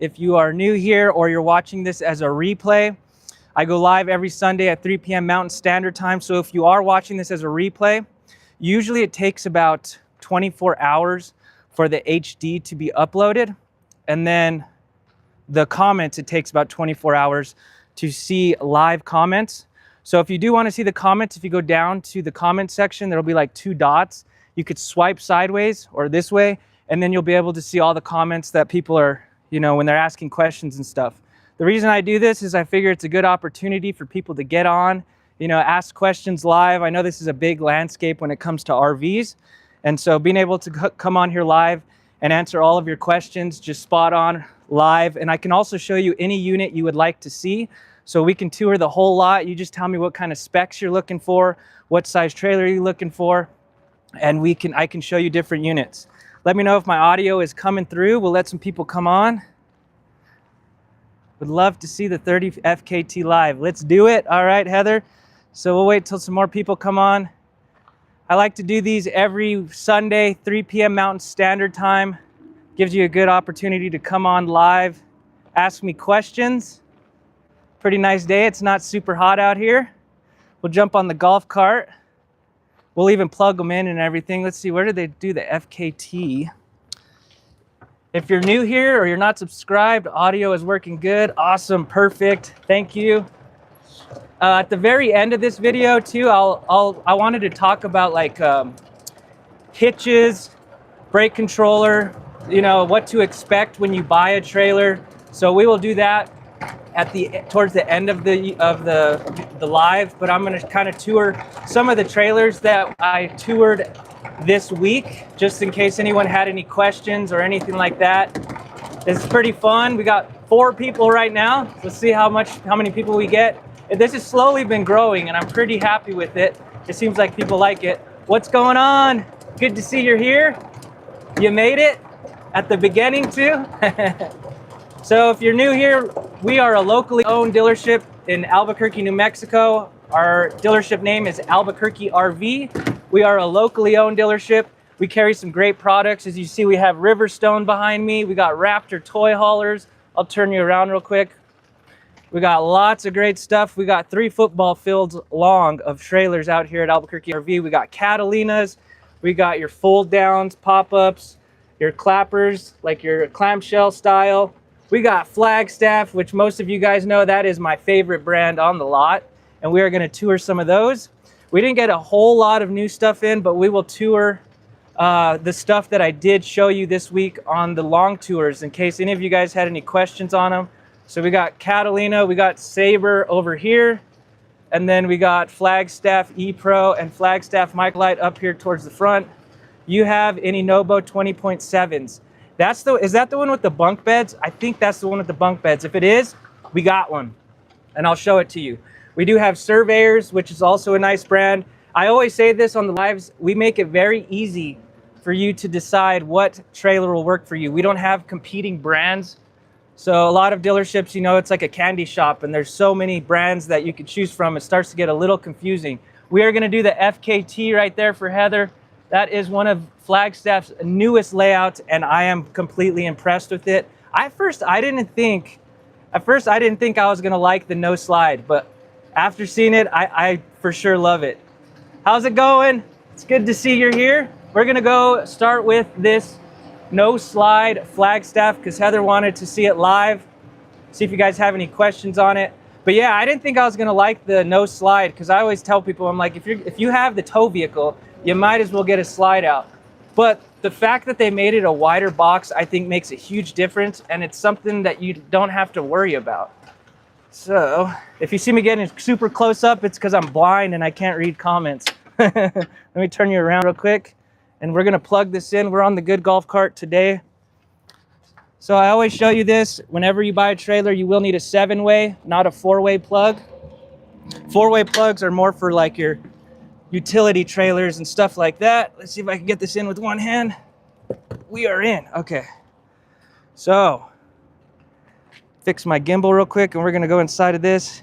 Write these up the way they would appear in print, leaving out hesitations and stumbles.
If you are new here or you're watching this as a replay, I go live every Sunday at 3 p.m. Mountain Standard Time. So if you are watching this as a replay, usually it takes about 24 hours for the HD to be uploaded. And then the comments, it takes about 24 hours to see live comments. So if you do want to see the comments, if you go down to the comment section, there'll be like 2 dots. You could swipe sideways or this way, and then you'll be able to see all the comments that people are, when they're asking questions and stuff. The reason I do this is I figure it's a good opportunity for people to get on, ask questions live. I know this is a big landscape when it comes to RVs. And so being able to come on here live and answer all of your questions, just spot on live. And I can also show you any unit you would like to see. So we can tour the whole lot. You just tell me what kind of specs you're looking for, what size trailer you're looking for, and I can show you different units. Let me know if my audio is coming through. We'll let some people come on. Would love to see the 30 FKT live. Let's do it. All right, Heather. So we'll wait till some more people come on. I like to do these every Sunday, 3 p.m. Mountain Standard Time. Gives you a good opportunity to come on live, ask me questions. Pretty nice day. It's not super hot out here. We'll jump on the golf cart. We'll even plug them in and everything. Let's see, where did they do the FKT? If you're new here or you're not subscribed, audio is working good. Awesome, perfect. Thank you. At the very end of this video too, I wanted to talk about like hitches, brake controller, what to expect when you buy a trailer. So we will do that towards the end of the live, but I'm going to kind of tour some of the trailers that I toured this week, just in case anyone had any questions or anything like that. It's pretty fun. We got 4 people right now. Let's see how many people we get. This has slowly been growing, and I'm pretty happy with it. It seems like people like it. What's going on? Good to see you're here. You made it at the beginning too. So if you're new here, we are a locally owned dealership in Albuquerque, New Mexico. Our dealership name is Albuquerque RV. We are a locally owned dealership. We carry some great products. As you see, we have Riverstone behind me. We got Raptor toy haulers. I'll turn you around real quick. We got lots of great stuff. We got 3 football fields long of trailers out here at Albuquerque RV. We got Catalinas. We got your fold downs, pop-ups, your clappers, like your clamshell style. We got Flagstaff, which most of you guys know, that is my favorite brand on the lot. And we are going to tour some of those. We didn't get a whole lot of new stuff in, but we will tour the stuff that I did show you this week on the long tours in case any of you guys had any questions on them. So we got Catalina, we got Sabre over here, and then we got Flagstaff E-Pro and Flagstaff Lite up here towards the front. You have any Nobo 20.7s. Is that the one with the bunk beds? I think that's the one with the bunk beds. If it is, we got one, and I'll show it to you. We do have Surveyors, which is also a nice brand. I always say this on the lives, we make it very easy for you to decide what trailer will work for you. We don't have competing brands. So a lot of dealerships, it's like a candy shop, and there's so many brands that you can choose from. It starts to get a little confusing. We are gonna do the FKT right there for Heather. That is one of Flagstaff's newest layouts, and I am completely impressed with it. At first I didn't think I was gonna like the no slide, but after seeing it, I for sure love it. How's it going? It's good to see you're here. We're gonna go start with this no slide Flagstaff because Heather wanted to see it live. See if you guys have any questions on it. But yeah, I didn't think I was gonna like the no slide because I always tell people, I'm like, if you have the tow vehicle, you might as well get a slide out. But the fact that they made it a wider box, I think makes a huge difference, and it's something that you don't have to worry about. So if you see me getting super close up, it's because I'm blind and I can't read comments. Let me turn you around real quick, and we're gonna plug this in. We're on the Good Golf Cart today. So I always show you this. Whenever you buy a trailer, you will need a 7-way, not a 4-way plug. 4-way plugs are more for like your utility trailers and stuff like that. Let's see if I can get this in with one hand. We are in. Okay. So fix my gimbal real quick, and we're gonna go inside of this.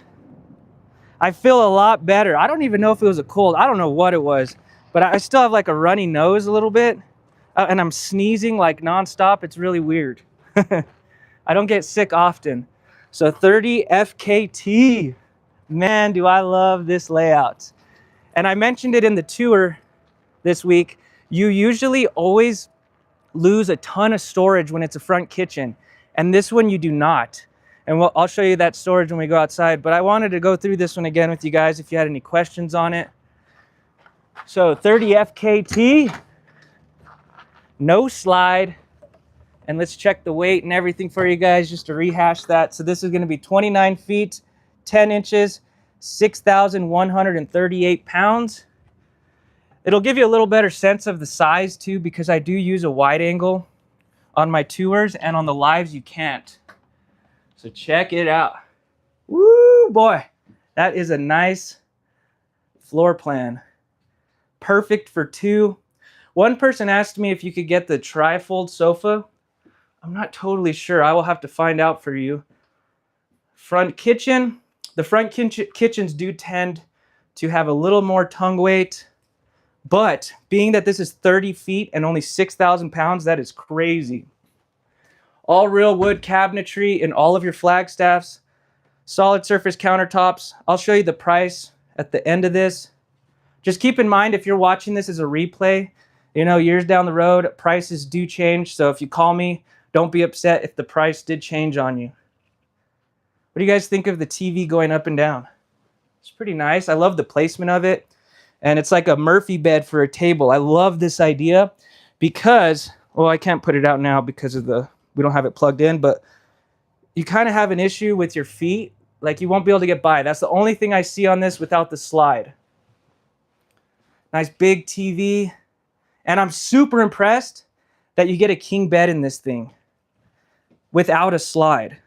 I feel a lot better. I don't even know if it was a cold. I don't know what it was, but I still have like a runny nose a little bit, and I'm sneezing like nonstop. It's really weird. I don't get sick often. So 30 FKT. Man, do I love this layout. And I mentioned it in the tour this week. You usually always lose a ton of storage when it's a front kitchen. And this one you do not. And I'll show you that storage when we go outside. But I wanted to go through this one again with you guys if you had any questions on it. So 30 FKT. No slide. And let's check the weight and everything for you guys just to rehash that. So this is going to be 29 feet, 10 inches, 6,138 pounds. It'll give you a little better sense of the size too, because I do use a wide angle on my tours, and on the lives you can't. So check it out. Woo, boy. That is a nice floor plan. Perfect for two. One person asked me if you could get the tri-fold sofa. I'm not totally sure. I will have to find out for you. Front kitchen. The front kitchens do tend to have a little more tongue weight, but being that this is 30 feet and only 6,000 pounds, that is crazy. All real wood cabinetry in all of your Flagstaffs. Solid surface countertops. I'll show you the price at the end of this. Just keep in mind, if you're watching this as a replay, you know, years down the road, prices do change. So if you call me, don't be upset if the price did change on you. What do you guys think of the TV going up and down? It's pretty nice. I love the placement of it. And it's like a Murphy bed for a table. I love this idea because, well, I can't put it out now because of we don't have it plugged in, but you kind of have an issue with your feet. Like you won't be able to get by. That's the only thing I see on this without the slide. Nice big TV. And I'm super impressed that you get a king bed in this thing without a slide.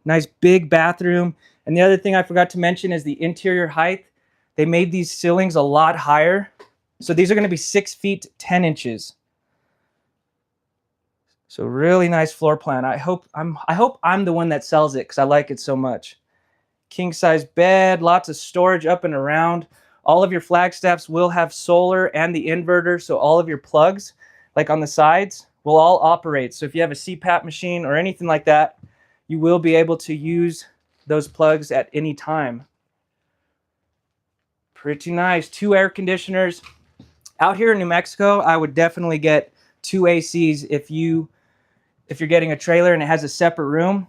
Nice big bathroom. And the other thing I forgot to mention is the interior height. They made these ceilings a lot higher. So these are going to be 6 feet, 10 inches. So really nice floor plan. I hope I'm the one that sells it because I like it so much. King size bed, lots of storage up and around. All of your Flagstaffs will have solar and the inverter. So all of your plugs, like on the sides, will all operate. So if you have a CPAP machine or anything like that, you will be able to use those plugs at any time. Pretty nice. 2 air conditioners. Out here in New Mexico, I would definitely get 2 ACs if you're getting a trailer and it has a separate room.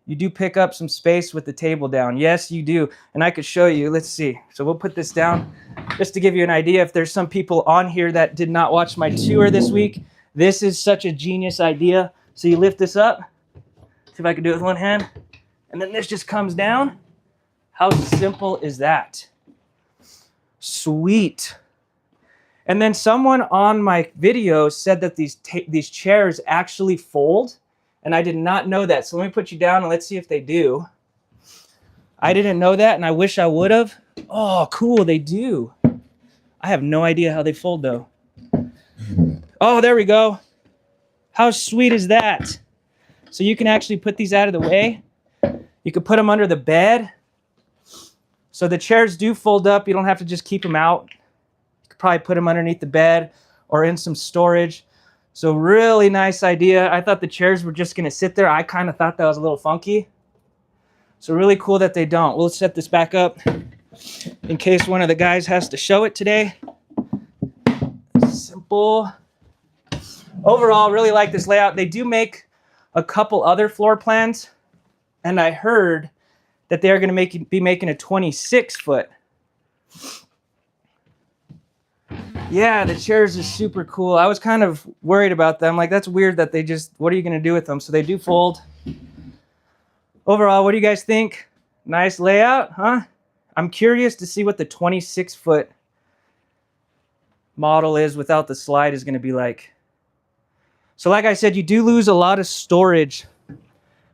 You do pick up some space with the table down. Yes, you do. And I could show you. Let's see. So we'll put this down just to give you an idea. If there's some people on here that did not watch my tour this week, this is such a genius idea. So you lift this up. See if I can do it with one hand. And then this just comes down. How simple is that? Sweet. And then someone on my video said that these chairs actually fold. And I did not know that. So let me put you down and let's see if they do. I didn't know that and I wish I would have. Oh, cool, they do. I have no idea how they fold though. Oh, there we go. How sweet is that? So you can actually put these out of the way. You can put them under the bed. So the chairs do fold up. You don't have to just keep them out. You could probably put them underneath the bed or in some storage. So really nice idea. I thought the chairs were just going to sit there. I kind of thought that was a little funky. So really cool that they don't. We'll set this back up in case one of the guys has to show it today. Simple. Overall, really like this layout. They do make a couple other floor plans. And I heard that they're going to be making a 26-foot. Yeah, the chairs are super cool. I was kind of worried about them. Like, that's weird that what are you going to do with them? So they do fold. Overall, what do you guys think? Nice layout, huh? I'm curious to see what the 26-foot model is without the slide is going to be like. So like I said, you do lose a lot of storage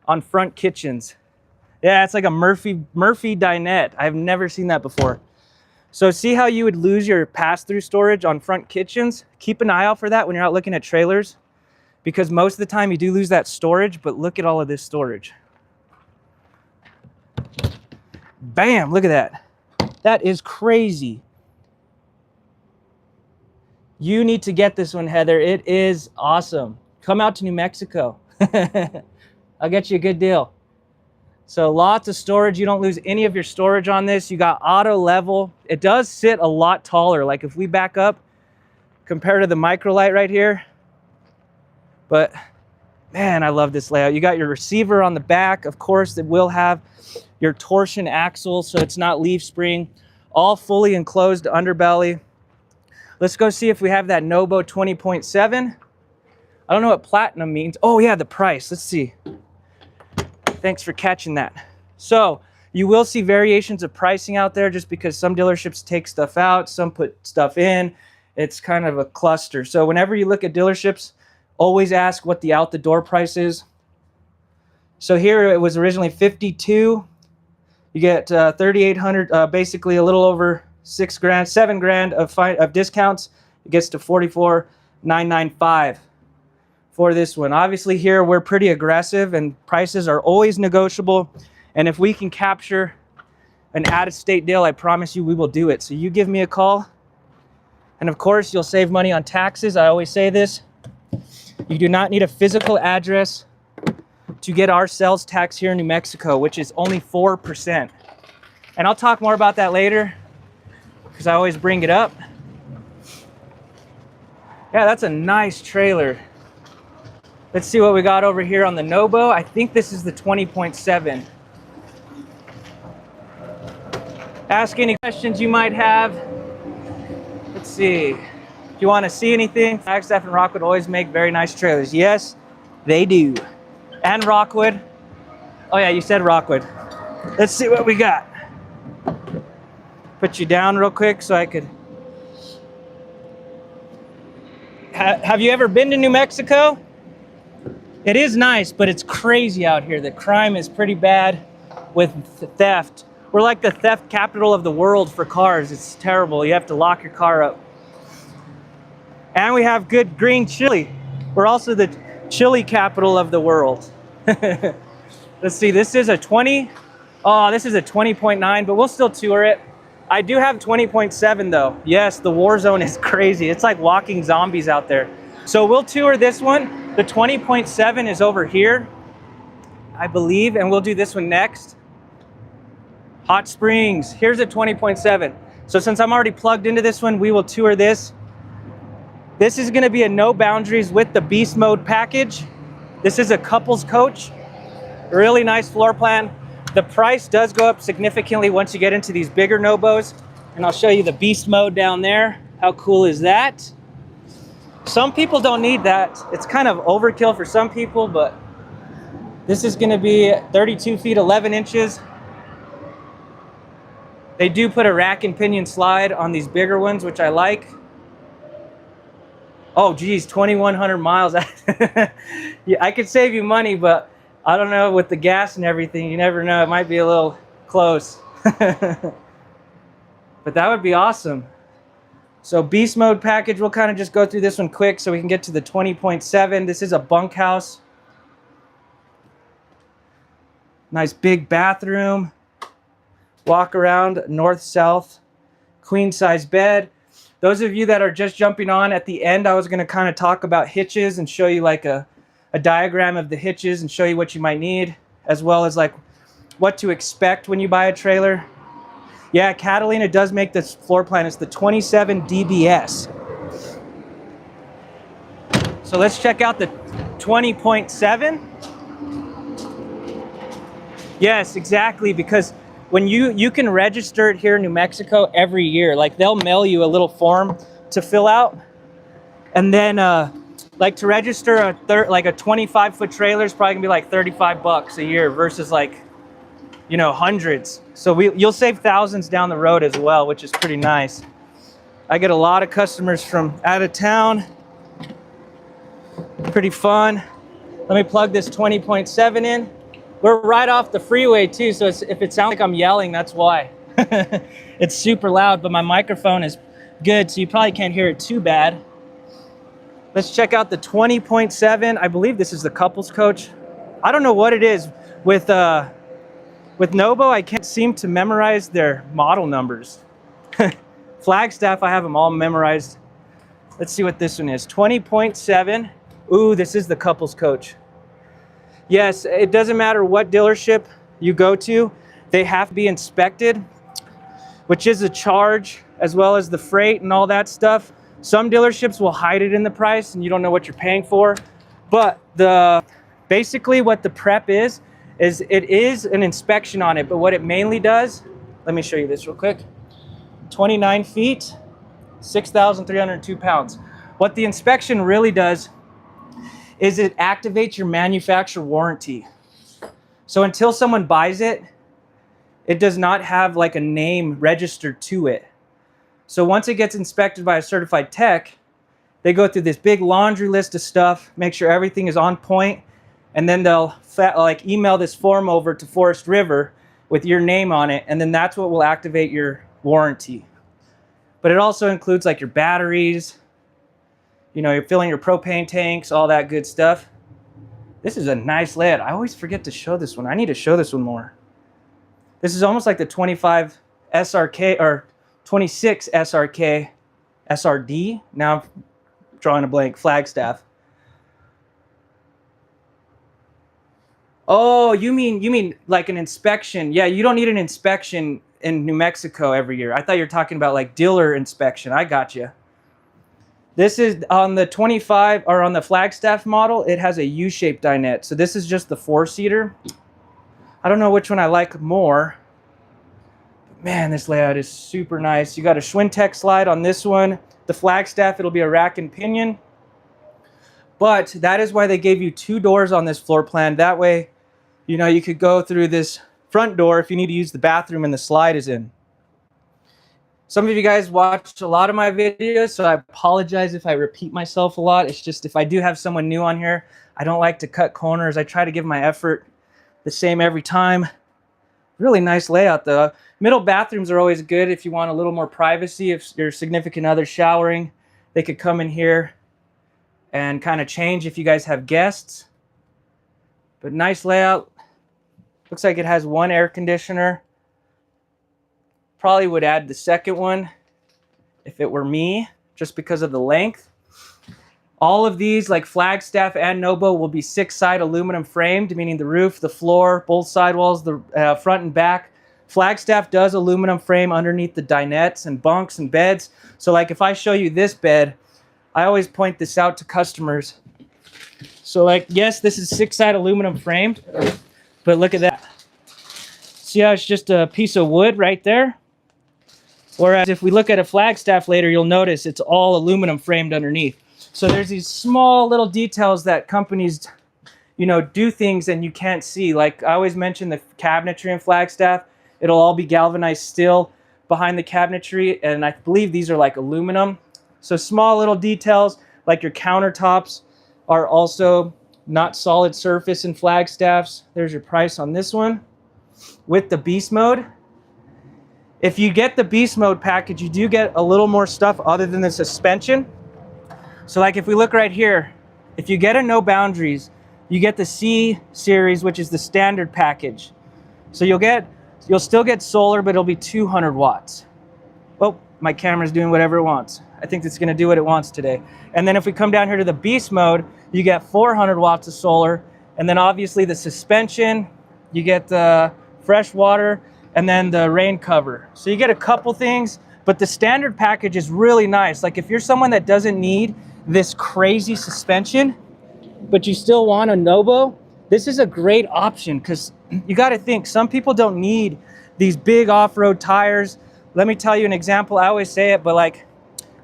on front kitchens. Yeah, it's like a Murphy dinette. I've never seen that before. So see how you would lose your pass-through storage on front kitchens? Keep an eye out for that when you're out looking at trailers, because most of the time you do lose that storage, but look at all of this storage. Bam, look at that. That is crazy. You need to get this one, Heather. It is awesome. Come out to New Mexico. I'll get you a good deal. So lots of storage. You don't lose any of your storage on this. You got auto level. It does sit a lot taller. Like if we back up compared to the Micro Lite right here. But man, I love this layout. You got your receiver on the back. Of course, it will have your torsion axle, so it's not leaf spring. All fully enclosed underbelly. Let's go see if we have that Nobo 20.7. I don't know what platinum means. Oh yeah, the price. Let's see. Thanks for catching that. So you will see variations of pricing out there just because some dealerships take stuff out, some put stuff in. It's kind of a cluster. So whenever you look at dealerships, always ask what the out the door price is. So here it was originally 52. You get 3,800, basically a little over 6 grand, 7 grand of discounts. It gets to 44,995 for this one. Obviously here we're pretty aggressive and prices are always negotiable. And if we can capture an out-of-state deal, I promise you we will do it. So you give me a call. And of course you'll save money on taxes. I always say this. You do not need a physical address to get our sales tax here in New Mexico, which is only 4%. And I'll talk more about that later because I always bring it up. Yeah, that's a nice trailer. Let's see what we got over here on the Nobo. I think this is the 20.7. Ask any questions you might have. Let's see. If you want to see anything, Flagstaff and Rockwood always make very nice trailers. Yes, they do. And Rockwood. Oh yeah, you said Rockwood. Let's see what we got. Put you down real quick so I could. Have you ever been to New Mexico? It is nice, but it's crazy out here. The crime is pretty bad with theft. We're like the theft capital of the world for cars. It's terrible. You have to lock your car up. And we have good green chili. We're also the chili capital of the world. Let's see, this is a 20. Oh, this is a 20.9, but we'll still tour it. I do have 20.7 though. Yes, the war zone is crazy. It's like walking zombies out there. So we'll tour this one. The 20.7 is over here, I believe, and we'll do this one next. Hot Springs, here's a 20.7. So since I'm already plugged into this one, we will tour this. This is gonna be a no boundaries with the beast mode package. This is a couples coach, really nice floor plan. The price does go up significantly once you get into these bigger Nobos. And I'll show you the beast mode down there. How cool is that? Some people don't need that. It's kind of overkill for some people, but this is gonna be 32 feet, 11 inches. They do put a rack and pinion slide on these bigger ones, which I like. Oh geez, 2,100 miles. Yeah, I could save you money, but I don't know, with the gas and everything, you never know. It might be a little close. But that would be awesome. So beast mode package, we'll kind of just go through this one quick so we can get to the 20.7. This is a bunkhouse. Nice big bathroom. Walk around north-south. Queen size bed. Those of you that are just jumping on at the end, I was going to kind of talk about hitches and show you like a diagram of the hitches and show you what you might need, as well as like what to expect when you buy a trailer. Yeah, Catalina does make this floor plan. It's the 27 DBS. So let's check out the 20.7. Yes, exactly, because when you can register it here in New Mexico every year. Like they'll mail you a little form to fill out, and then like to register a 25-foot trailer is probably gonna be like 35 bucks a year versus like, you know, hundreds. So you'll save thousands down the road as well, which is pretty nice. I get a lot of customers from out of town. Pretty fun. Let me plug this 20.7 in. We're right off the freeway too, so if it sounds like I'm yelling, that's why. It's super loud, but my microphone is good, so you probably can't hear it too bad. Let's check out the 20.7. I believe this is the couples coach. I don't know what it is. With Nobo, I can't seem to memorize their model numbers. Flagstaff, I have them all memorized. Let's see what this one is. 20.7. Ooh, this is the couples coach. Yes, it doesn't matter what dealership you go to, they have to be inspected, which is a charge, as well as the freight and all that stuff. Some dealerships will hide it in the price and you don't know what you're paying for. But basically what the prep is it is an inspection on it, but what it mainly does, let me show you this real quick. 29 feet, 6,302 pounds. What the inspection really does is it activates your manufacturer warranty. So until someone buys it, it does not have like a name registered to it. So once it gets inspected by a certified tech, they go through this big laundry list of stuff, make sure everything is on point, and then they'll like email this form over to Forest River with your name on it, and then that's what will activate your warranty. But it also includes like your batteries, you know, you're filling your propane tanks, all that good stuff. This is a nice layout. I always forget to show this one. I need to show this one more. This is almost like the 25 SRK or 26 SRK SRD. Now I'm drawing a blank. Flagstaff. Oh, you mean like an inspection? Yeah, you don't need an inspection in New Mexico every year. I thought you were talking about like dealer inspection. I got you. This is on the 25 or on the Flagstaff model. It has a U-shaped dinette. So this is just the 4-seater. I don't know which one I like more. Man, this layout is super nice. You got a Schwintek slide on this one. The Flagstaff, it'll be a rack and pinion. But that is why they gave you 2 doors on this floor plan. That way, you know, you could go through this front door if you need to use the bathroom and the slide is in. Some of you guys watched a lot of my videos, so I apologize if I repeat myself a lot. It's just if I do have someone new on here, I don't like to cut corners. I try to give my effort the same every time. Really nice layout though. Middle bathrooms are always good if you want a little more privacy. If your significant other showering, they could come in here and kind of change if you guys have guests. But nice layout. Looks like it has 1 air conditioner. Probably would add the second one if it were me, just because of the length. All of these, like Flagstaff and Nobo, will be 6-side aluminum framed, meaning the roof, the floor, both sidewalls, the front and back. Flagstaff does aluminum frame underneath the dinettes and bunks and beds. So like if I show you this bed, I always point this out to customers. So like, yes, this is 6-side aluminum framed, but look at that. See how it's just a piece of wood right there? Whereas if we look at a Flagstaff later, you'll notice it's all aluminum framed underneath. So there's these small little details that companies, you know, do things and you can't see. Like I always mention the cabinetry in Flagstaff. It'll all be galvanized steel behind the cabinetry, and I believe these are like aluminum. So small little details like your countertops are also not solid surface in Flagstaffs. There's your price on this one with the Beast Mode. If you get the Beast Mode package, you do get a little more stuff other than the suspension. So like if we look right here, if you get a No Boundaries, you get the C series, which is the standard package. So you'll still get solar, but it'll be 200 watts. Oh, my camera's doing whatever it wants. I think it's gonna do what it wants today. And then if we come down here to the Beast Mode, you get 400 watts of solar. And then obviously the suspension, you get the fresh water, and then the rain cover. So you get a couple things, but the standard package is really nice. Like if you're someone that doesn't need this crazy suspension, but you still want a Nobo, this is a great option because you got to think, some people don't need these big off-road tires. Let me tell you an example. I always say it, but like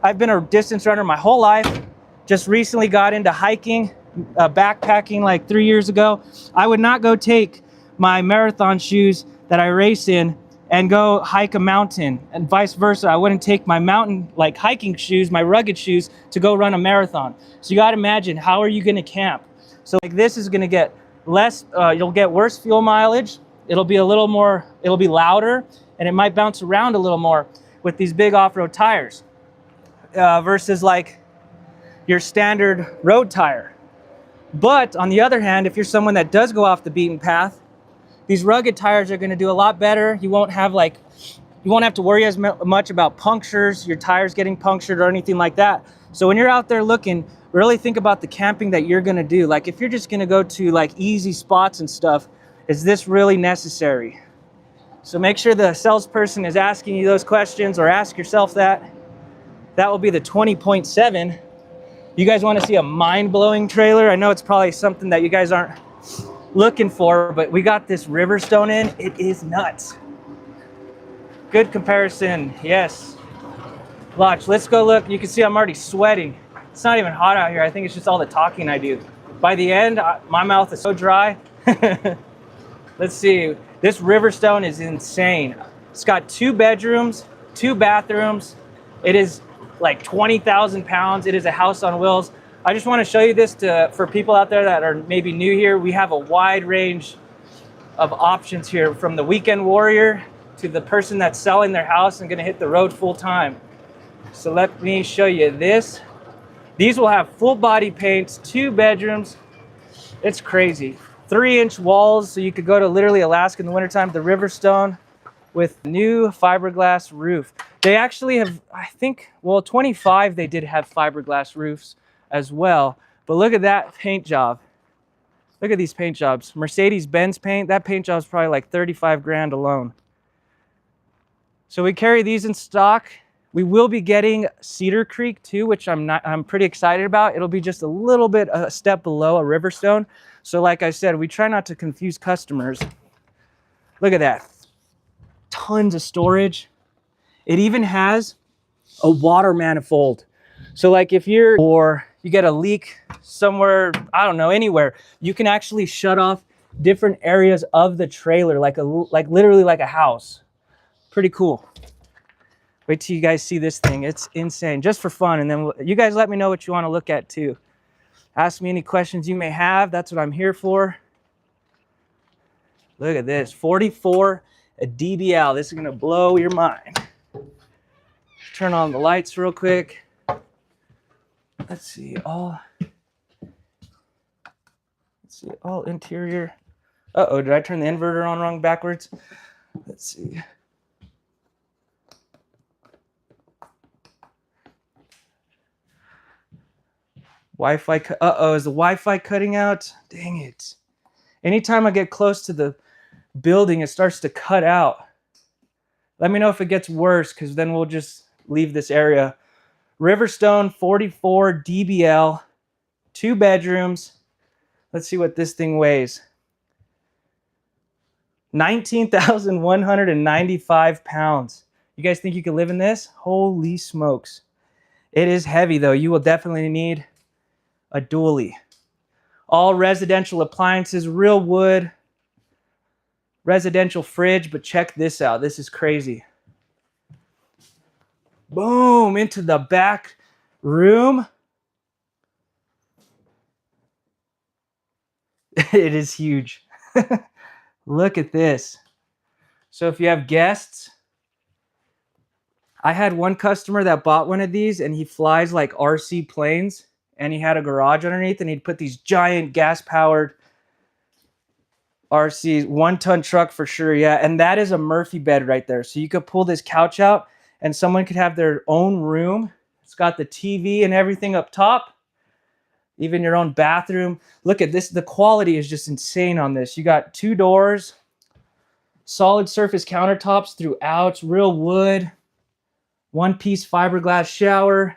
I've been a distance runner my whole life. Just recently got into hiking, backpacking like 3 years ago. I would not go take my marathon shoes that I race in and go hike a mountain, and vice versa. I wouldn't take my mountain like hiking shoes, my rugged shoes, to go run a marathon. So you got to imagine, how are you going to camp? So like this is going to get less, you'll get worse fuel mileage. It'll be a little more, it'll be louder, and it might bounce around a little more with these big off-road tires versus like your standard road tire. But on the other hand, if you're someone that does go off the beaten path, these rugged tires are going to do a lot better. You won't have to worry as much about punctures, your tires getting punctured or anything like that. So when you're out there looking, really think about the camping that you're gonna do. Like if you're just gonna go to like easy spots and stuff, is this really necessary? So make sure the salesperson is asking you those questions, or ask yourself that. That will be the 20.7. You guys want to see a mind-blowing trailer? I know it's probably something that you guys aren't looking for, but we got this Riverstone in. It is nuts. Good comparison, yes. Watch, let's go look. You can see I'm already sweating. It's not even hot out here. I think it's just all the talking I do. By the end, my mouth is so dry. Let's see. This Riverstone is insane. It's got 2 bedrooms, 2 bathrooms. It is like 20,000 pounds. It is a house on wheels. I just want to show you this for people out there that are maybe new here. We have a wide range of options here, from the weekend warrior to the person that's selling their house and going to hit the road full time. So let me show you this. These will have full body paints, 2 bedrooms. It's crazy. 3-inch walls, so you could go to literally Alaska in the wintertime. The Riverstone with new fiberglass roof. They actually have, I think, well, 25 they did have fiberglass roofs as well. But look at that paint job. Look at these paint jobs. Mercedes-Benz paint. That paint job is probably like 35 grand alone. So we carry these in stock. We will be getting Cedar Creek too, which I'm pretty excited about. It'll be just a little bit a step below a Riverstone. So like I said, we try not to confuse customers. Look at that. Tons of storage. It even has a water manifold. So like if you get a leak somewhere, I don't know, anywhere, you can actually shut off different areas of the trailer, like literally like a house. Pretty cool. Wait till you guys see this thing. It's insane, just for fun. And then you guys let me know what you want to look at too. Ask me any questions you may have. That's what I'm here for. Look at this, 44 a DBL. This is gonna blow your mind. Turn on the lights real quick. Let's see, all interior. Uh-oh, did I turn the inverter on wrong backwards? Let's see. Wi-Fi, uh-oh, is the Wi-Fi cutting out? Dang it. Anytime I get close to the building, it starts to cut out. Let me know if it gets worse, because then we'll just leave this area. Riverstone 44 DBL, 2 bedrooms. Let's see what this thing weighs. 19,195 pounds. You guys think you could live in this? Holy smokes. It is heavy though. You will definitely need a dually. All residential appliances, real wood, residential fridge, but check this out. This is crazy. Boom, into the back room. It is huge. Look at this. So if you have guests, I had one customer that bought one of these and he flies like RC planes, and he had a garage underneath and he'd put these giant gas-powered RCs, 1-ton truck for sure, yeah. And that is a Murphy bed right there. So you could pull this couch out and someone could have their own room. It's got the TV and everything up top, even your own bathroom. Look at this. The quality is just insane on this. You got 2 doors, solid surface countertops throughout, real wood, 1-piece fiberglass shower.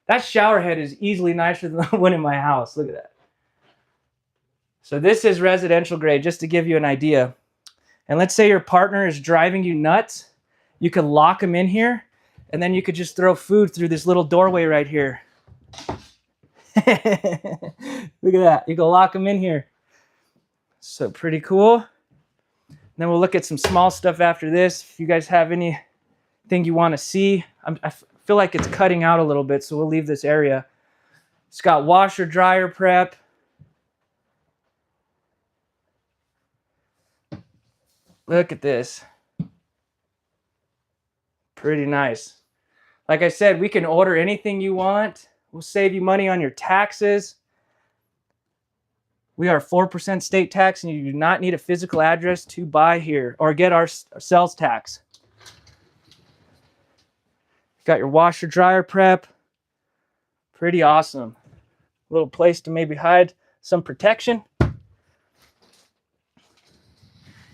That shower head is easily nicer than the one in my house. Look at that. So this is residential grade, just to give you an idea. And let's say your partner is driving you nuts. You could lock them in here, and then you could just throw food through this little doorway right here. Look at that. You can lock them in here. So pretty cool. And then we'll look at some small stuff after this. If you guys have anything you want to see, I feel like it's cutting out a little bit, so we'll leave this area. It's got washer dryer prep. Look at this. Pretty nice. Like I said, we can order anything you want. We'll save you money on your taxes. We are 4% state tax, and you do not need a physical address to buy here or get our sales tax. Got your washer dryer prep. Pretty awesome. A little place to maybe hide some protection.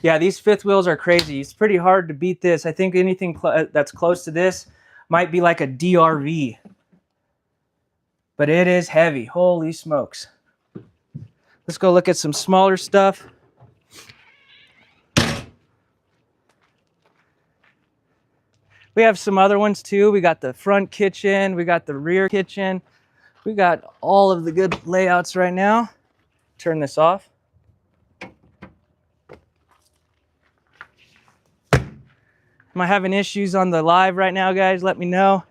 Yeah, these fifth wheels are crazy. It's pretty hard to beat this. I think anything that's close to this might be like a DRV. But it is heavy. Holy smokes. Let's go look at some smaller stuff. We have some other ones too. We got the front kitchen. We got the rear kitchen. We got all of the good layouts right now. Turn this off. Am I having issues on the live right now, guys? Let me know.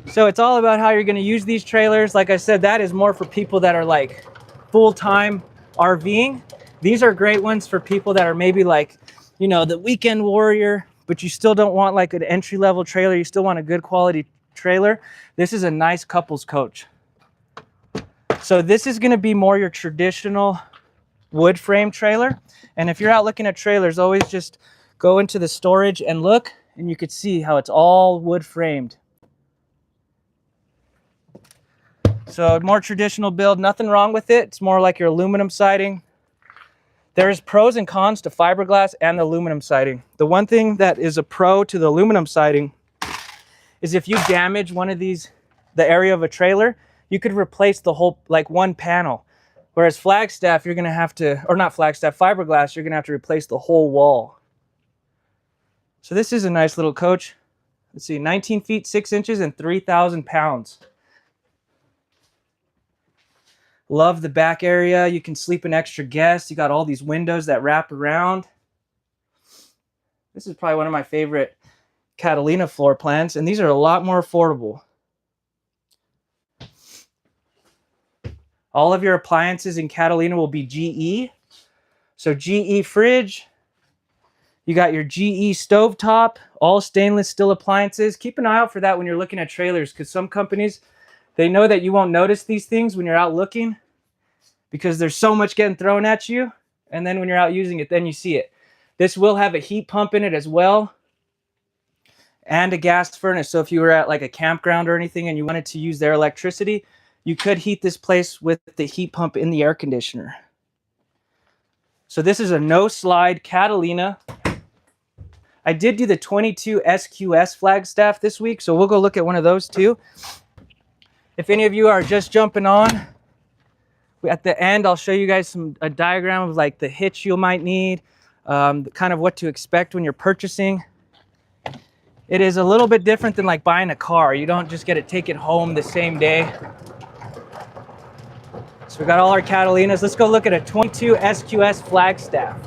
So it's all about how you're going to use these trailers. Like I said, that is more for people that are like full-time RVing. These are great ones for people that are maybe like, you know, the weekend warrior, but you still don't want like an entry-level trailer. You still want a good quality trailer. This is a nice couples coach. So this is going to be more your traditional wood frame trailer. And if you're out looking at trailers, always just go into the storage and look, and you could see how it's all wood framed. So more traditional build, nothing wrong with it. It's more like your aluminum siding. There's pros and cons to fiberglass and aluminum siding. The one thing that is a pro to the aluminum siding is if you damage one of these, the area of a trailer, you could replace the whole, like one panel. Whereas Flagstaff, you're gonna have to, or not Flagstaff, fiberglass, you're gonna have to replace the whole wall. So this is a nice little coach. Let's see, 19 feet, 6 inches and 3,000 pounds. Love the back area. You can sleep an extra guest. You got all these windows that wrap around. This is probably one of my favorite Catalina floor plans, and these are a lot more affordable. All of your appliances in Catalina will be GE. So GE fridge. You got your GE stovetop, all stainless steel appliances. Keep an eye out for that when you're looking at trailers, because some companies, they know that you won't notice these things when you're out looking because there's so much getting thrown at you. And then when you're out using it, then you see it. This will have a heat pump in it as well and a gas furnace. So if you were at like a campground or anything and you wanted to use their electricity, you could heat this place with the heat pump in the air conditioner. So this is a no slide Catalina. I did do the 22 SQS Flagstaff this week, so we'll go look at one of those too. If any of you are just jumping on, at the end I'll show you guys a diagram of like the hitch you might need, kind of what to expect when you're purchasing. It is a little bit different than like buying a car. You don't just get to take it home the same day. So we got all our Catalinas. Let's go look at a 22 SQS Flagstaff.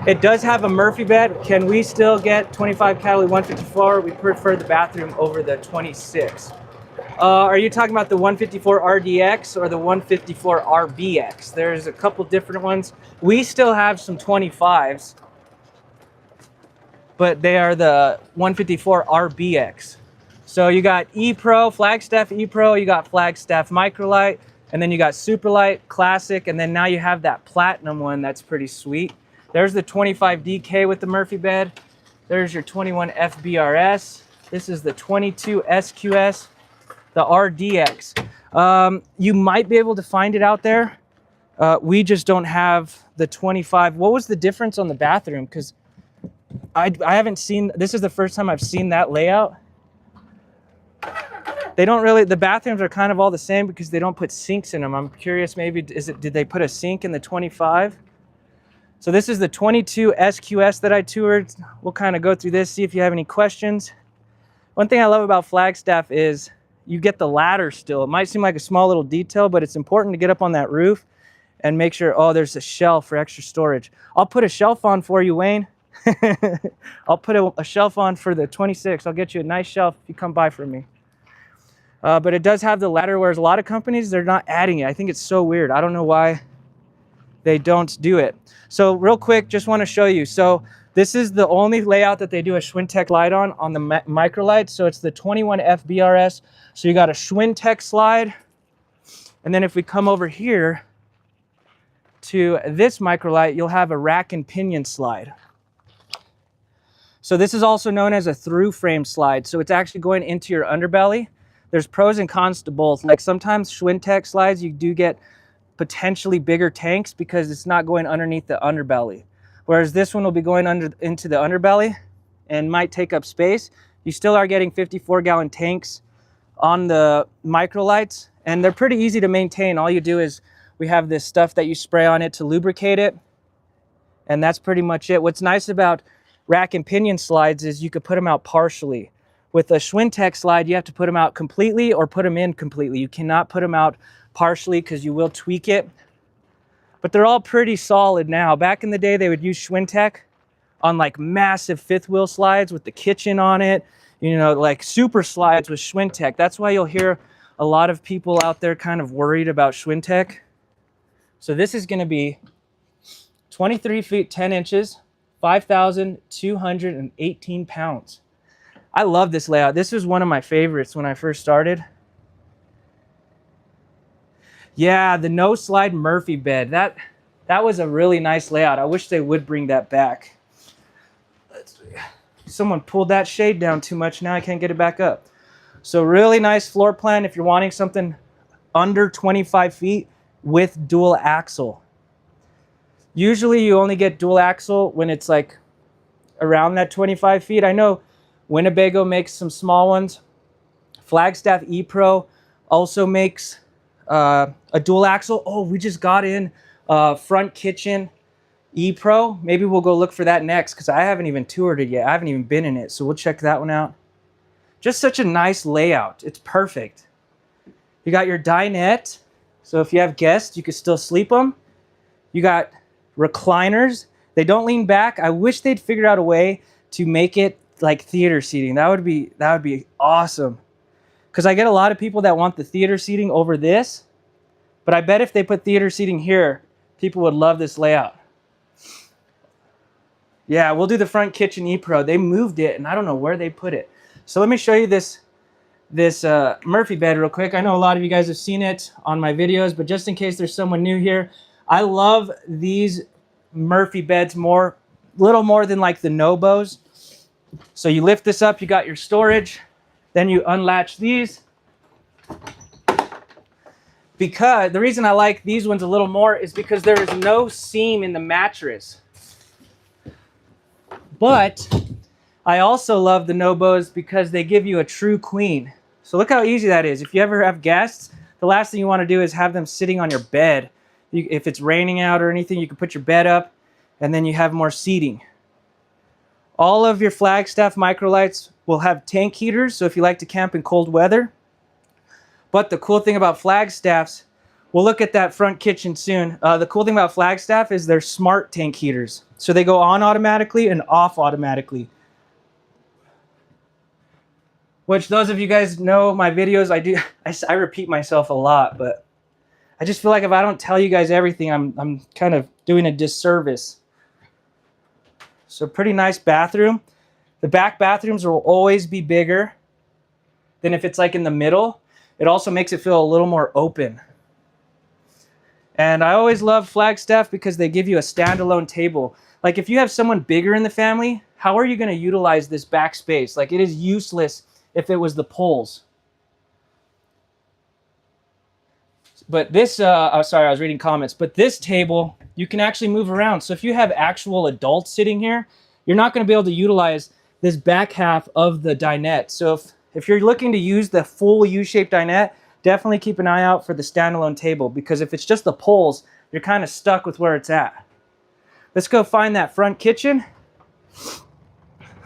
It does have a Murphy bed. Can we still get 25 Catalina 154? We prefer the bathroom over the 26. Are you talking about the 154 RDX or the 154 RBX? There's a couple different ones. We still have some 25s, but they are the 154 RBX. So you got E-Pro, Flagstaff E-Pro, you got Flagstaff Microlite, and then you got Superlite, Classic, and then now you have that Platinum one that's pretty sweet. There's the 25 DK with the Murphy bed. There's your 21 FBRS. This is the 22 SQS, the RDX. You might be able to find it out there. We just don't have the 25. What was the difference on the bathroom? Because I haven't seen, this is the first time I've seen that layout. They don't really, the bathrooms are kind of all the same because they don't put sinks in them. I'm curious, maybe, did they put a sink in the 25? So this is the 22 SQS that I toured. We'll kind of go through this, see if you have any questions. One thing I love about Flagstaff is you get the ladder still. It might seem like a small little detail, but it's important to get up on that roof and make sure, oh, there's a shelf for extra storage. I'll put a shelf on for you, Wayne. I'll put a shelf on for the 26. I'll get you a nice shelf if you come by for me. But it does have the ladder, whereas a lot of companies, they're not adding it. I think it's so weird. I don't know why they don't do it. So real quick, just want to show you. So this is the only layout that they do a Schwintek light on the Microlite. So it's the 21 FBRS. So you got a Schwintek slide. And then if we come over here to this Microlite, you'll have a rack and pinion slide. So this is also known as a through frame slide. So it's actually going into your underbelly. There's pros and cons to both. Like sometimes Schwintek slides, you do get potentially bigger tanks because it's not going underneath the underbelly. Whereas this one will be going into the underbelly and might take up space. You still are getting 54-gallon tanks on the micro lights, and they're pretty easy to maintain. All you do is we have this stuff that you spray on it to lubricate it, and that's pretty much it. What's nice about rack and pinion slides is you could put them out partially. With a Schwintek slide, you have to put them out completely or put them in completely. You cannot put them out partially because you will tweak it. But they're all pretty solid now. Back in the day, they would use Schwintek on like massive fifth wheel slides with the kitchen on it, you know, like super slides with Schwintek. That's why you'll hear a lot of people out there kind of worried about Schwintek. So this is going to be 23 feet 10 inches, 5,218 pounds. I love this layout. This was one of my favorites when I first started. Yeah, the no slide Murphy bed. That was a really nice layout. I wish they would bring that back. Someone pulled that shade down too much. Now I can't get it back up. So really nice floor plan if you're wanting something under 25 feet with dual axle. Usually you only get dual axle when it's like around that 25 feet. I know Winnebago makes some small ones. Flagstaff E-Pro also makes a dual axle. Oh, we just got in front kitchen E-Pro. Maybe we'll go look for that next because I haven't even toured it yet. I haven't even been in it, so we'll check that one out. Just such a nice layout. It's perfect. You got your dinette, so if you have guests, you can still sleep them. You got recliners. They don't lean back. I wish they'd figured out a way to make it like theater seating. That would be awesome. Because I get a lot of people that want the theater seating over this, but I bet if they put theater seating here, people would love this layout. Yeah, we'll do the front kitchen E-Pro. They moved it, and I don't know where they put it. So let me show you this Murphy bed real quick. I know a lot of you guys have seen it on my videos, but just in case there's someone new here, I love these Murphy beds little more than like the Nobos. So you lift this up, you got your storage, then you unlatch these. Because the reason I like these ones a little more is because there is no seam in the mattress. But I also love the Nobos because they give you a true queen. So look how easy that is. If you ever have guests, the last thing you want to do is have them sitting on your bed. If it's raining out or anything, you can put your bed up and then you have more seating. All of your Flagstaff microlights will have tank heaters, so if you like to camp in cold weather. But the cool thing about Flagstaffs, we'll look at that front kitchen soon. The cool thing about Flagstaff is they're smart tank heaters. So they go on automatically and off automatically. Which those of you guys know my videos, I repeat myself a lot, but I just feel like if I don't tell you guys everything, I'm kind of doing a disservice. So pretty nice bathroom. The back bathrooms will always be bigger than if it's like in the middle. It also makes it feel a little more open. And I always love Flagstaff because they give you a standalone table. Like if you have someone bigger in the family, how are you going to utilize this back space? Like it is useless if it was the poles. But this, oh, sorry, I was reading comments. But this table, you can actually move around. So if you have actual adults sitting here, you're not going to be able to utilize this back half of the dinette. So if you're looking to use the full U-shaped dinette, definitely keep an eye out for the standalone table, because if it's just the poles, you're kind of stuck with where it's at. Let's go find that front kitchen.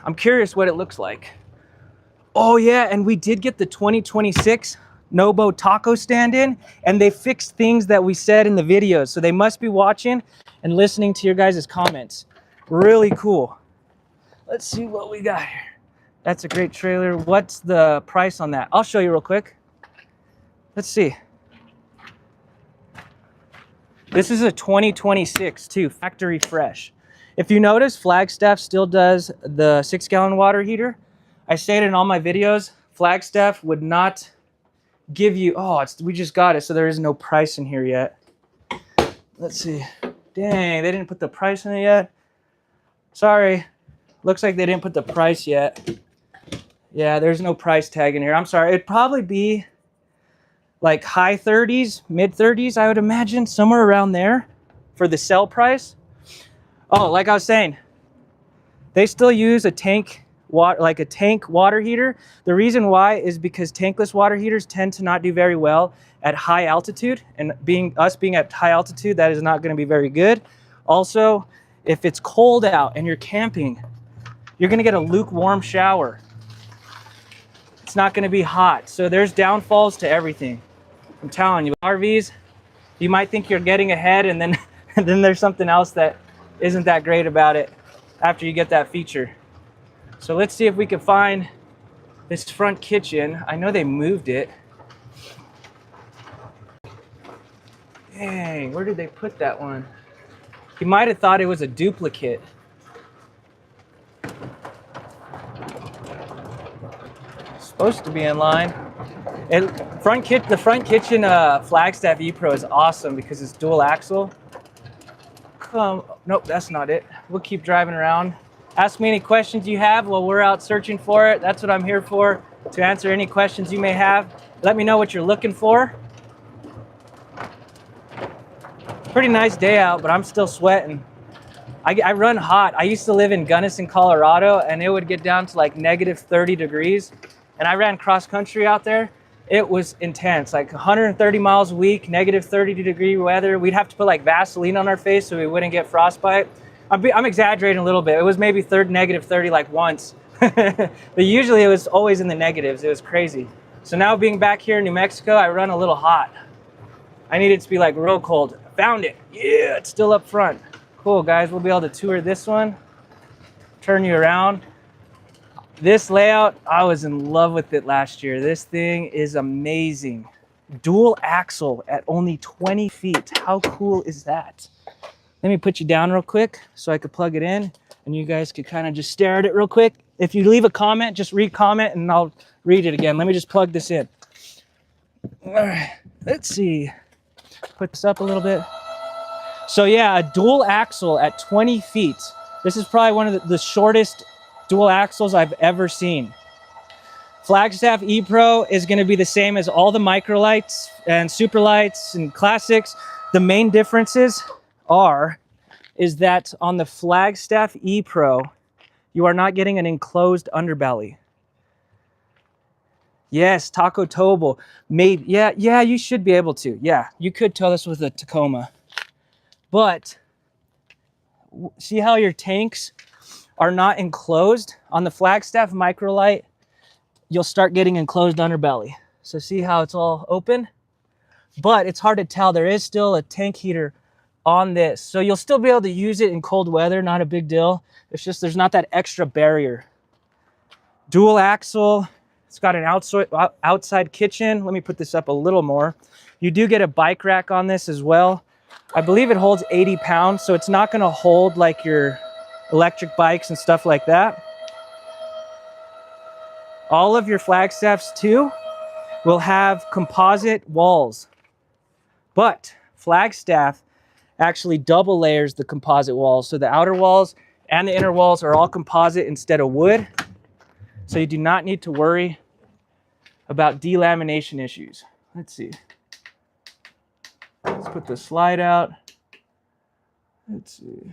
I'm curious what it looks like. Oh yeah, and we did get the 2026 Nobo taco stand in, and they fixed things that we said in the videos. So they must be watching and listening to your guys' comments. Really cool. Let's see what we got here. That's a great trailer. What's the price on that? I'll show you real quick. Let's see. This is a 2026 too, factory fresh. If you notice, Flagstaff still does the 6-gallon water heater. I stated in all my videos, Flagstaff would not give you, we just got it, so there is no price in here yet. Let's see. Dang, they didn't put the price in it yet. Sorry. Looks like they didn't put the price yet. Yeah, there's no price tag in here. I'm sorry. It'd probably be like high 30s, mid 30s, I would imagine, somewhere around there for the sell price. Oh, like I was saying, they still use a tank water heater. The reason why is because tankless water heaters tend to not do very well at high altitude, and being at high altitude, that is not going to be very good. Also, if it's cold out and you're camping, you're going to get a lukewarm shower. It's not going to be hot. So there's downfalls to everything. I'm telling you, RVs, you might think you're getting ahead, and then and then there's something else that isn't that great about it after you get that feature. So let's see if we can find this front kitchen. I know they moved it. Dang, where did they put that one? You might have thought it was a duplicate. Supposed to be in line. The front kitchen Flagstaff E-Pro is awesome because it's dual axle. Nope, that's not it. We'll keep driving around. Ask me any questions you have while we're out searching for it. That's what I'm here for, to answer any questions you may have. Let me know what you're looking for. Pretty nice day out, but I'm still sweating. I run hot. I used to live in Gunnison, Colorado, and it would get down to like negative 30 degrees. And I ran cross country out there. It was intense, like 130 miles a week, negative 30-degree weather. We'd have to put like Vaseline on our face so we wouldn't get frostbite. I'm exaggerating a little bit. It was maybe negative 30 like once. But usually it was always in the negatives. It was crazy. So now being back here in New Mexico, I run a little hot. I need it to be like real cold. Found it. Yeah, it's still up front. Cool, guys. We'll be able to tour this one. Turn you around. This layout, I was in love with it last year. This thing is amazing. Dual axle at only 20 feet. How cool is that? Let me put you down real quick so I could plug it in and you guys could kind of just stare at it real quick. If you leave a comment, just re-comment and I'll read it again. Let me just plug this in. All right, let's see. Put this up a little bit. So yeah, a dual axle at 20 feet. This is probably one of the shortest dual axles I've ever seen. Flagstaff E-Pro is going to be the same as all the microlights and super lights and classics. The main differences is that on the Flagstaff E-Pro, you are not getting an enclosed underbelly. Yes, Taco Tobel. Maybe, yeah, you should be able to. Yeah, you could tow this with a Tacoma. But see how your tanks are not enclosed? On the Flagstaff Microlight, you'll start getting enclosed underbelly. So see how it's all open? But it's hard to tell. There is still a tank heater on this. So you'll still be able to use it in cold weather, not a big deal. It's just there's not that extra barrier. Dual axle. It's got an outside kitchen. Let me put this up a little more. You do get a bike rack on this as well. I believe it holds 80 pounds, so it's not going to hold like your electric bikes and stuff like that. All of your Flagstaffs too will have composite walls, but Flagstaff actually double layers the composite walls. So the outer walls and the inner walls are all composite instead of wood. So you do not need to worry about delamination issues. Let's see. Let's put the slide out. Let's see.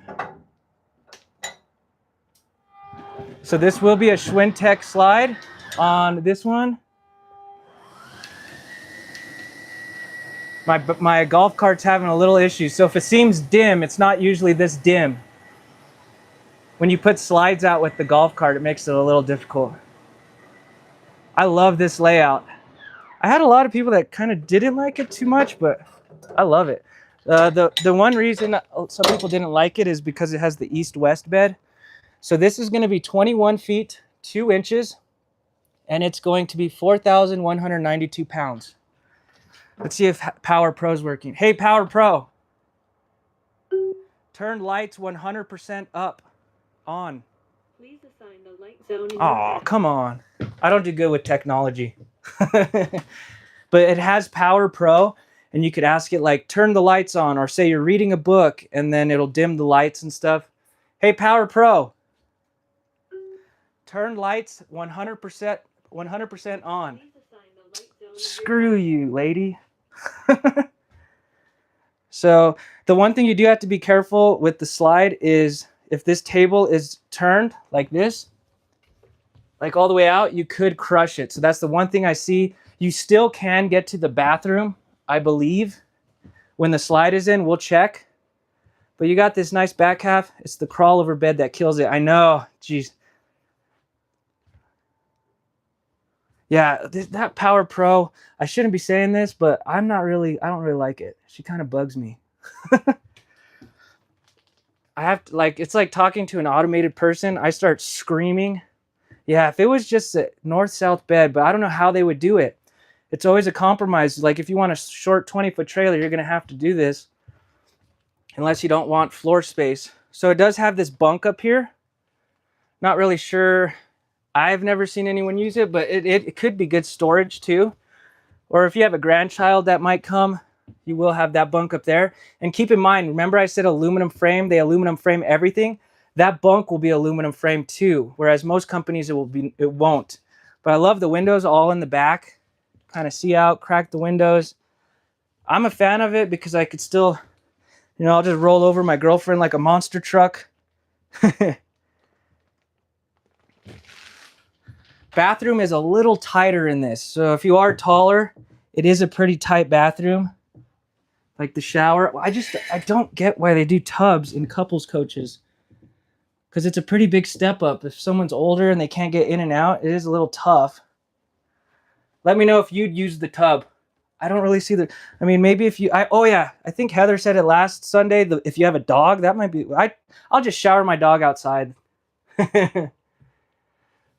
So this will be a Schwintek slide on this one. My golf cart's having a little issue. So if it seems dim, it's not usually this dim. When you put slides out with the golf cart, it makes it a little difficult. I love this layout. I had a lot of people that kind of didn't like it too much, but I love it. The one reason some people didn't like it is because it has the east-west bed. So this is going to be 21 feet, 2 inches, and it's going to be 4,192 pounds. Let's see if Power Pro's working. Hey, Power Pro. Turn lights 100% up. On. Please assign the light zone. Oh, come on. I don't do good with technology. But it has Power Pro, and you could ask it like, turn the lights on, or say you're reading a book, and then it'll dim the lights and stuff. Hey, Power Pro. Turn lights 100% on. Screw you, lady. So the one thing you do have to be careful with the slide is if this table is turned like this, like all the way out, you could crush it. So that's the one thing I see. You still can get to the bathroom, I believe, when the slide is in. We'll check. But you got this nice back half. It's the crawl over bed that kills it. I know. Jeez. Yeah, that Power Pro, I shouldn't be saying this, but I don't really like it. She kind of bugs me. I have to, like, it's like talking to an automated person. I start screaming. Yeah, if it was just a north-south bed, but I don't know how they would do it. It's always a compromise. Like if you want a short 20-foot trailer, you're going to have to do this unless you don't want floor space. So it does have this bunk up here. Not really sure. I've never seen anyone use it, but it could be good storage too. Or if you have a grandchild that might come, you will have that bunk up there. And keep in mind, remember I said aluminum frame, they aluminum frame everything. That bunk will be aluminum frame too, whereas most companies it won't. But I love the windows all in the back. Kind of see out, crack the windows. I'm a fan of it because I could still, you know, I'll just roll over my girlfriend like a monster truck. Bathroom is a little tighter in this. So if you are taller, it is a pretty tight bathroom. Like the shower. I don't get why they do tubs in couples coaches. Because it's a pretty big step up. If someone's older and they can't get in and out, it is a little tough. Let me know if you'd use the tub. I don't really see the... I mean, maybe if you... oh, yeah. I think Heather said it last Sunday. If you have a dog, that might be... I'll just shower my dog outside.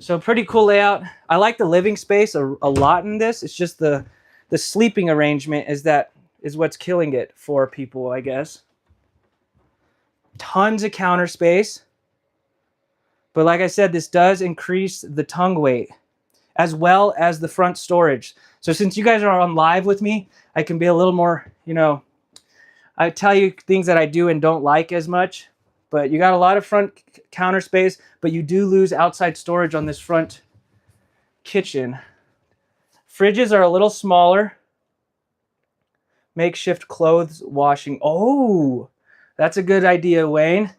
So pretty cool layout. I like the living space a lot in this. It's just the sleeping arrangement is what's killing it for people, I guess. Tons of counter space. But like I said, this does increase the tongue weight as well as the front storage. So since you guys are on live with me, I can be a little more, you know, I tell you things that I do and don't like as much. But you got a lot of front counter space, but you do lose outside storage on this front kitchen. Fridges are a little smaller. Makeshift clothes washing. Oh, that's a good idea, Wayne.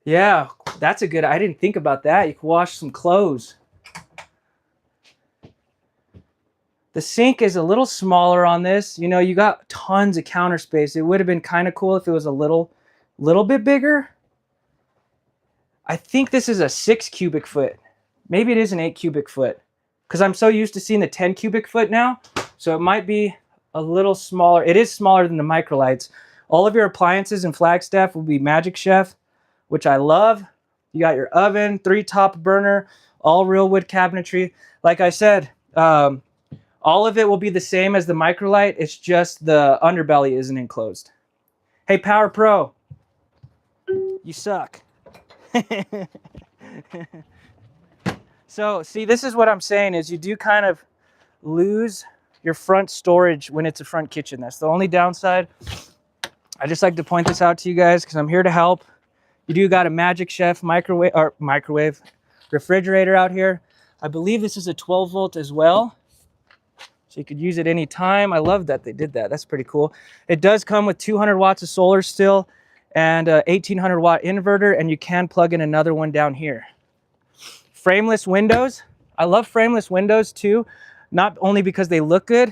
Yeah, that's a good... I didn't think about that. You can wash some clothes. The sink is a little smaller on this. You know, you got tons of counter space. It would have been kind of cool if it was a little bit bigger. I think this is a 6 cubic foot. Maybe it is an 8 cubic foot. Because I'm so used to seeing the 10 cubic foot now. So it might be a little smaller. It is smaller than the Microlites. All of your appliances in Flagstaff will be Magic Chef, which I love. You got your oven, 3-top burner, all real wood cabinetry. Like I said, all of it will be the same as the Microlite. It's just the underbelly isn't enclosed. Hey, Power Pro, you suck. So, see, this is what I'm saying is you do kind of lose your front storage when it's a front kitchen. That's the only downside. I just like to point this out to you guys because I'm here to help. You do got a Magic Chef microwave refrigerator out here. I believe this is a 12 volt as well. So you could use it anytime. I love that they did that. That's pretty cool. It does come with 200 watts of solar still and a 1800 watt inverter, and you can plug in another one down here. Frameless windows. I love frameless windows too, not only because they look good.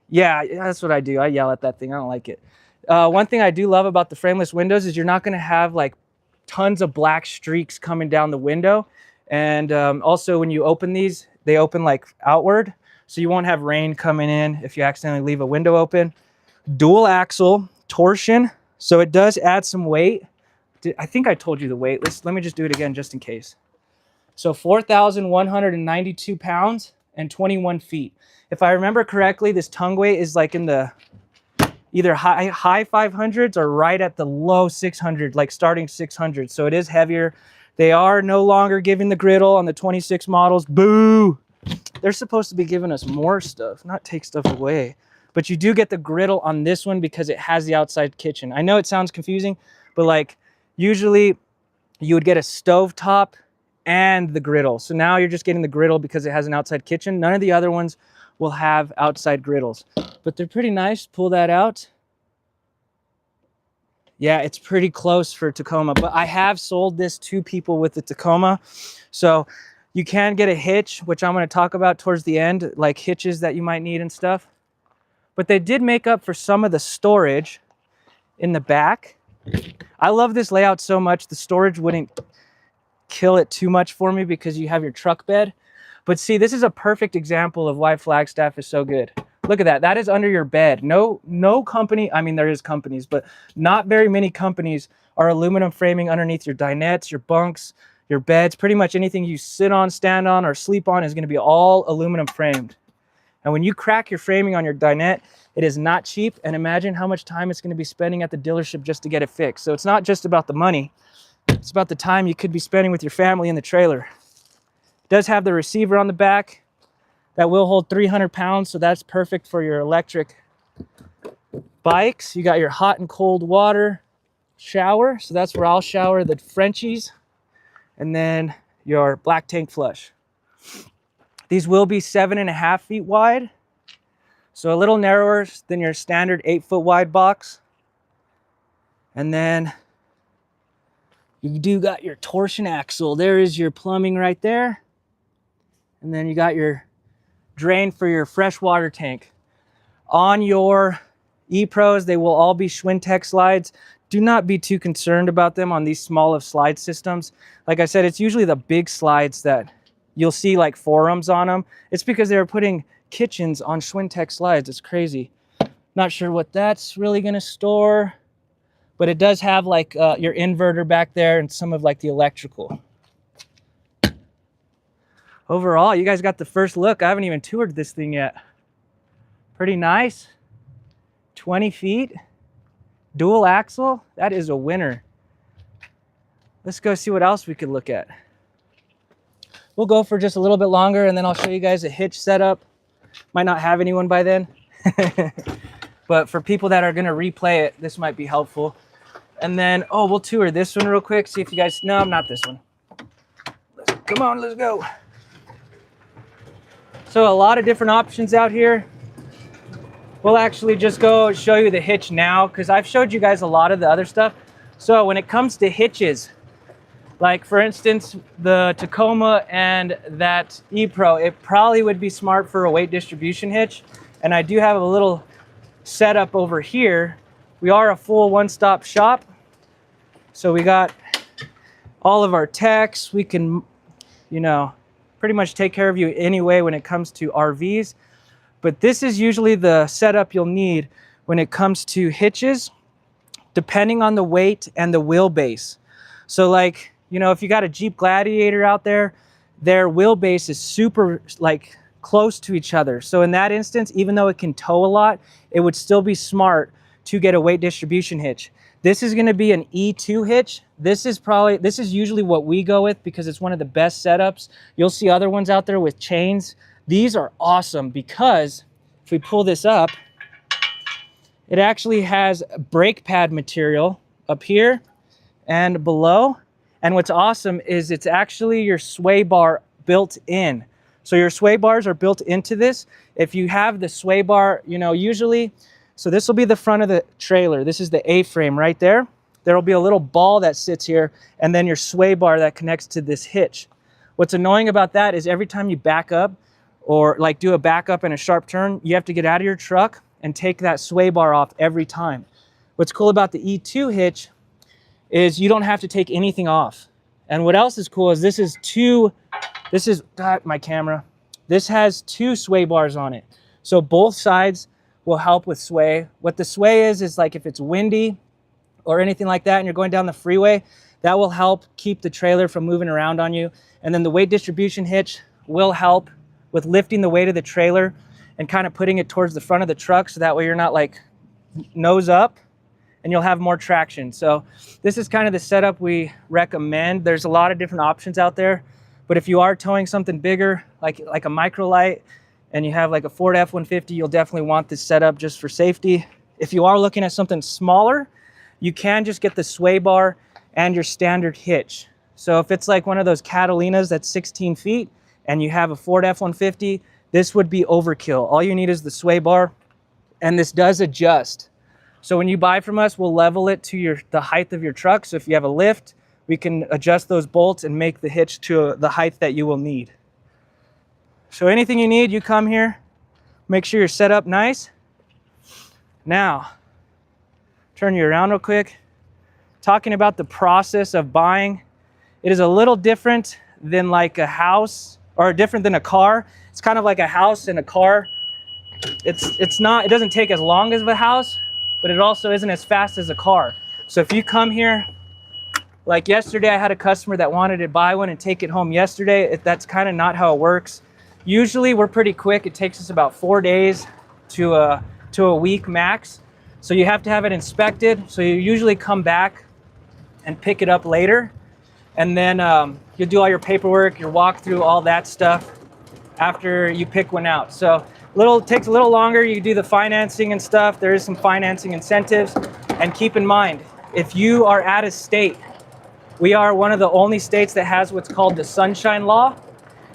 Yeah, that's what I do. I yell at that thing. I don't like it. One thing I do love about the frameless windows is you're not going to have like tons of black streaks coming down the window. And also when you open these, they open like outward. So you won't have rain coming in if you accidentally leave a window open. Dual axle torsion. So it does add some weight. I think I told you the weight. Let me just do it again just in case. So 4,192 pounds and 21 feet. If I remember correctly, this tongue weight is like in the either high 500s or right at the low 600, like starting 600. So it is heavier. They are no longer giving the griddle on the 26 models. Boo! They're supposed to be giving us more stuff, not take stuff away. But you do get the griddle on this one because it has the outside kitchen. I know it sounds confusing, but like Usually you would get a stove top and the griddle. So now you're just getting the griddle because it has an outside kitchen. None of the other ones will have outside griddles, but they're pretty nice. Pull that out. Yeah, it's pretty close for Tacoma, but I have sold this to people with the Tacoma. So you can get a hitch, which I'm going to talk about towards the end, like hitches that you might need and stuff. But they did make up for some of the storage in the back. I love this layout so much. The storage wouldn't kill it too much for me because you have your truck bed. But see, this is a perfect example of why Flagstaff is so good. Look at that. That is under your bed. No company, I mean, there is companies, but not very many companies are aluminum framing underneath your dinettes, your bunks, your beds. Pretty much anything you sit on, stand on, or sleep on is going to be all aluminum framed. And when you crack your framing on your dinette, it is not cheap. And imagine how much time it's going to be spending at the dealership just to get it fixed. So it's not just about the money. It's about the time you could be spending with your family in the trailer. It does have the receiver on the back that will hold 300 pounds. So that's perfect for your electric bikes. You got your hot and cold water shower. So that's where I'll shower the Frenchies. And then your black tank flush. These will be 7.5 feet wide. So a little narrower than your standard 8-foot wide box. And then you do got your torsion axle. There is your plumbing right there. And then you got your drain for your freshwater tank. On your E-Pros, they will all be Schwintek slides. Do not be too concerned about them on these small of slide systems. Like I said, it's usually the big slides that you'll see like forums on them. It's because they were putting kitchens on Schwintek slides. It's crazy. Not sure what that's really gonna store, but it does have like your inverter back there and some of like the electrical. Overall, you guys got the first look. I haven't even toured this thing yet. Pretty nice. 20 feet. Dual axle. That is a winner. Let's go see what else we could look at. We'll go for just a little bit longer and then I'll show you guys a hitch setup. Might not have anyone by then. But for people that are going to replay it, this might be helpful. And then, oh, we'll tour this one real quick. See if you guys, no, not this one. Come on, let's go. So a lot of different options out here. We'll actually just go show you the hitch now because I've showed you guys a lot of the other stuff. So when it comes to hitches, like for instance, the Tacoma and that E-Pro, it probably would be smart for a weight distribution hitch. And I do have a little setup over here. We are a full one-stop shop. So we got all of our techs. We can, you know, pretty much take care of you anyway when it comes to RVs. But this is usually the setup you'll need when it comes to hitches, depending on the weight and the wheelbase. So like, you know, if you got a Jeep Gladiator out there, their wheelbase is super like close to each other. So in that instance, even though it can tow a lot, it would still be smart to get a weight distribution hitch. This is going to be an E2 hitch. This is usually what we go with because it's one of the best setups. You'll see other ones out there with chains. These are awesome because if we pull this up, it actually has brake pad material up here and below. And what's awesome is it's actually your sway bar built in. So your sway bars are built into this. If you have the sway bar, you know, usually, so this will be the front of the trailer. This is the A-frame right there. There will be a little ball that sits here and then your sway bar that connects to this hitch. What's annoying about that is every time you back up or like do a backup and a sharp turn, you have to get out of your truck and take that sway bar off every time. What's cool about the E2 hitch is you don't have to take anything off. And what else is cool is this is my camera. This has 2 sway bars on it. So both sides will help with sway. What the sway is like if it's windy or anything like that and you're going down the freeway, that will help keep the trailer from moving around on you. And then the weight distribution hitch will help with lifting the weight of the trailer and kind of putting it towards the front of the truck so that way you're not like nose up and you'll have more traction. So this is kind of the setup we recommend. There's a lot of different options out there, but if you are towing something bigger, like a micro Lite, and you have like a Ford F-150, you'll definitely want this setup just for safety. If you are looking at something smaller, you can just get the sway bar and your standard hitch. So if it's like one of those Catalinas that's 16 feet and you have a Ford F-150, this would be overkill. All you need is the sway bar, and this does adjust. So when you buy from us, we'll level it to the height of your truck. So if you have a lift, we can adjust those bolts and make the hitch to the height that you will need. So anything you need, you come here, make sure you're set up nice. Now, turn you around real quick. Talking about the process of buying, it is a little different than like a house, or different than a car. It's kind of like a house and a car. It doesn't take as long as a house, but it also isn't as fast as a car. So if you come here, like yesterday, I had a customer that wanted to buy one and take it home yesterday. That's kind of not how it works. Usually we're pretty quick. It takes us about 4 days to a week max. So you have to have it inspected. So you usually come back and pick it up later. And then you'll do all your paperwork, your walkthrough, all that stuff after you pick one out. So takes a little longer. You do the financing and stuff. There is some financing incentives. And keep in mind, if you are out of state, we are one of the only states that has what's called the Sunshine Law.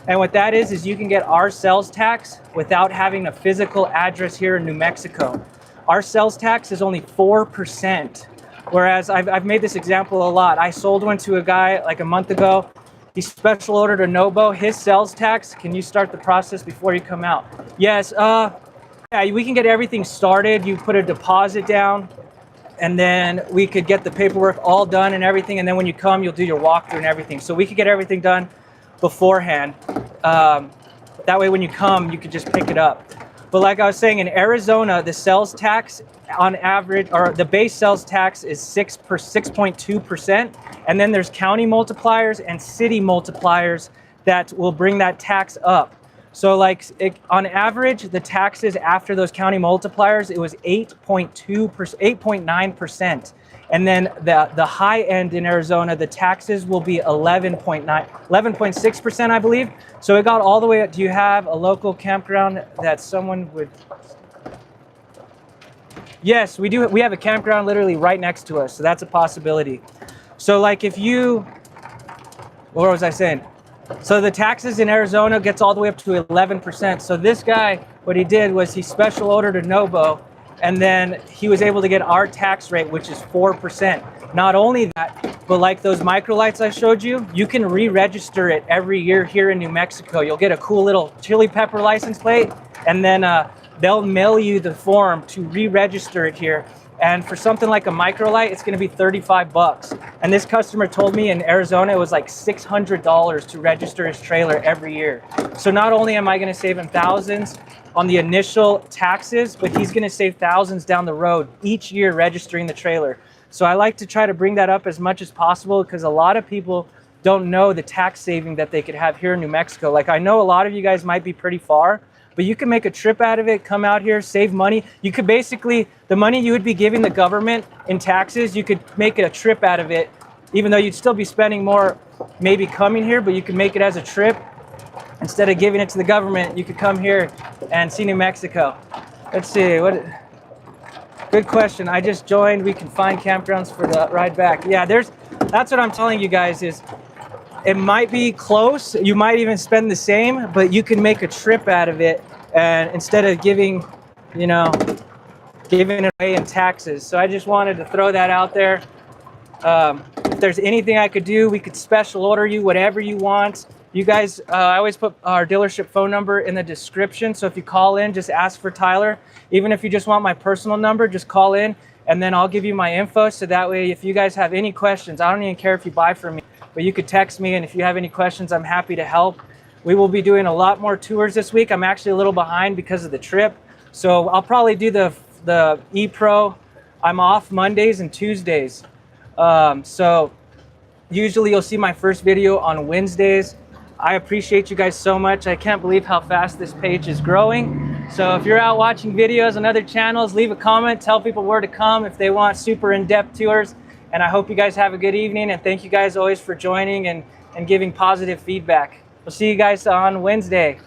And what that is you can get our sales tax without having a physical address here in New Mexico. Our sales tax is only 4%. Whereas I've made this example a lot. I sold one to a guy like a month ago. He special ordered a Nobo. His sales tax, can you start the process before you come out? Yes, yeah, we can get everything started. You put a deposit down, and then we could get the paperwork all done and everything. And then when you come, you'll do your walkthrough and everything. So we could get everything done beforehand. That way when you come, you could just pick it up. But like I was saying, in Arizona, the sales tax on average, or the base sales tax is 6.2%. And then there's county multipliers and city multipliers that will bring that tax up. So like on average, the taxes after those county multipliers, it was 8.9%. And then the high end in Arizona, the taxes will be 11.6%, I believe. So it got all the way up. Do you have a local campground that someone would? Yes, we do. We have a campground literally right next to us. So that's a possibility. So like if you, what was I saying? So the taxes in Arizona gets all the way up to 11%. So this guy, what he did was he special ordered a Nobo, and then he was able to get our tax rate, which is 4%. Not only that, but like those micro lights I showed you, you can re-register it every year here in New Mexico. You'll get a cool little chili pepper license plate, and then they'll mail you the form to re-register it here. And for something like a micro light, it's gonna be 35 bucks. And this customer told me in Arizona, it was like $600 to register his trailer every year. So not only am I gonna save him thousands on the initial taxes, but he's gonna save thousands down the road each year registering the trailer. So I like to try to bring that up as much as possible, because a lot of people don't know the tax saving that they could have here in New Mexico. Like I know a lot of you guys might be pretty far, but you can make a trip out of it, come out here, save money. You could basically, the money you would be giving the government in taxes, you could make a trip out of it, even though you'd still be spending more maybe coming here, but you can make it as a trip. Instead of giving it to the government, you could come here and see New Mexico. Let's see, good question. I just joined. We can find campgrounds for the ride back. Yeah, that's what I'm telling you guys is, it might be close, you might even spend the same, but you can make a trip out of it, and instead of giving it away in taxes. So I just wanted to throw that out there. If there's anything I could do, we could special order you whatever you want. You guys, I always put our dealership phone number in the description. So if you call in, just ask for Tyler. Even if you just want my personal number, just call in, and then I'll give you my info. So that way, if you guys have any questions, I don't even care if you buy from me, but you could text me, and if you have any questions, I'm happy to help. We will be doing a lot more tours this week. I'm actually a little behind because of the trip. So I'll probably do the E-Pro. I'm off Mondays and Tuesdays. So usually you'll see my first video on Wednesdays. I appreciate you guys so much. I can't believe how fast this page is growing. So if you're out watching videos on other channels, leave a comment, tell people where to come if they want super in-depth tours. And I hope you guys have a good evening, and thank you guys always for joining and giving positive feedback. We'll see you guys on Wednesday.